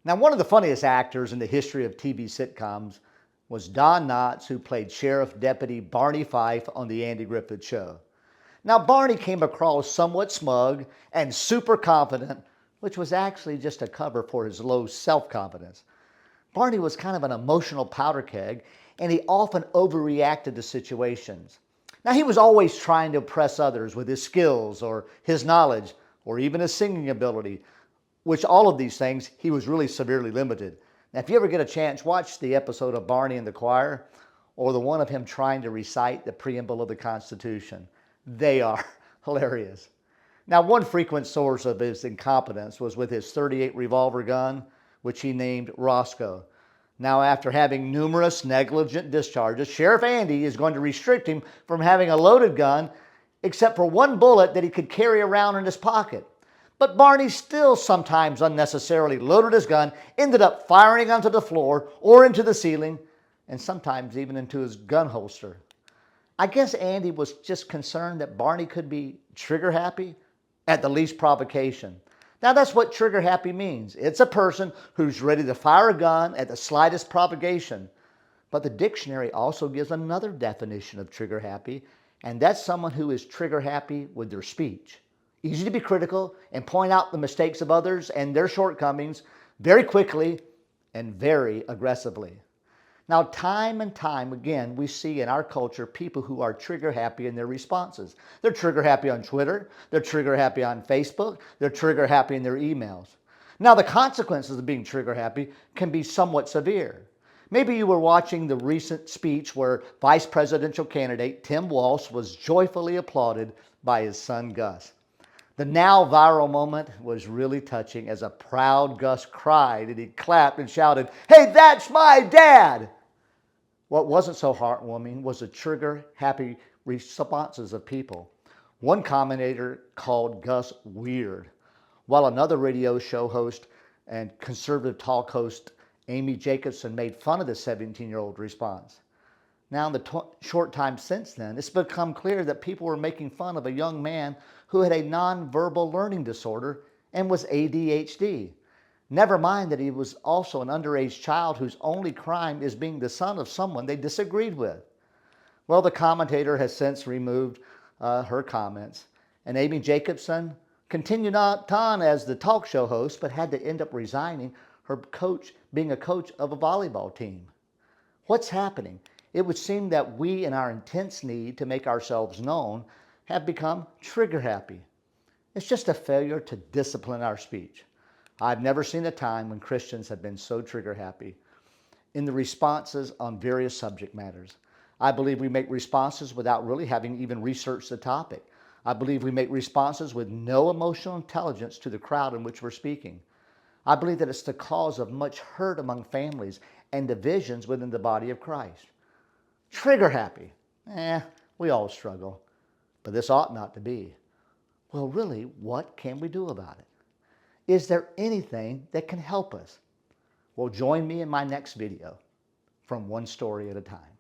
Now, one of the funniest actors in the history of TV sitcoms was Don Knotts, who played Sheriff Deputy Barney Fife on The Andy Griffith Show. Now, Barney came across somewhat smug and super confident, which was actually just a cover for his low self-confidence. Barney was kind of an emotional powder keg, and he often overreacted to situations. Now, he was always trying to impress others with his skills or his knowledge or even his singing ability, which all of these things, he was really severely limited. Now, if you ever get a chance, watch the episode of Barney and the Choir or the one of him trying to recite the preamble of the Constitution. They are hilarious. Now, one frequent source of his incompetence was with his .38 revolver gun, which he named Roscoe. Now, after having numerous negligent discharges, Sheriff Andy is going to restrict him from having a loaded gun except for one bullet that he could carry around in his pocket. But Barney still sometimes unnecessarily loaded his gun, ended up firing onto the floor or into the ceiling, and sometimes even into his gun holster. I guess Andy was just concerned that Barney could be trigger happy at the least provocation. Now, that's what trigger happy means. It's a person who's ready to fire a gun at the slightest provocation. But the dictionary also gives another definition of trigger happy, and that's someone who is trigger happy with their speech. Easy to be critical and point out the mistakes of others and their shortcomings very quickly and very aggressively. Now, time and time again, we see in our culture people who are trigger happy in their responses. They're trigger happy on Twitter. They're trigger happy on Facebook. They're trigger happy in their emails. Now, the consequences of being trigger happy can be somewhat severe. Maybe you were watching the recent speech where vice presidential candidate Tim Walz was joyfully applauded by his son Gus. The now viral moment was really touching as a proud Gus cried and he clapped and shouted, "Hey, that's my dad!" What wasn't so heartwarming was the trigger-happy responses of people. One commentator called Gus weird, while another radio show host and conservative talk host Amy Jacobson made fun of the 17-year-old response. Now, in the short time since then, it's become clear that people were making fun of a young man who had a nonverbal learning disorder and was ADHD. Never mind that he was also an underage child whose only crime is being the son of someone they disagreed with. Well, the commentator has since removed her comments, and Amy Jacobson continued on as the talk show host, but had to end up resigning her coach, being a coach of a volleyball team. What's happening? It would seem that we, in our intense need to make ourselves known, have become trigger happy. It's just a failure to discipline our speech. I've never seen a time when Christians have been so trigger happy in the responses on various subject matters. I believe we make responses without really having even researched the topic. I believe we make responses with no emotional intelligence to the crowd in which we're speaking. I believe that it's the cause of much hurt among families and divisions within the body of Christ. Trigger happy. We all struggle, but this ought not to be. Well, really, what can we do about it? Is there anything that can help us? Well, join me in my next video from one story at a time.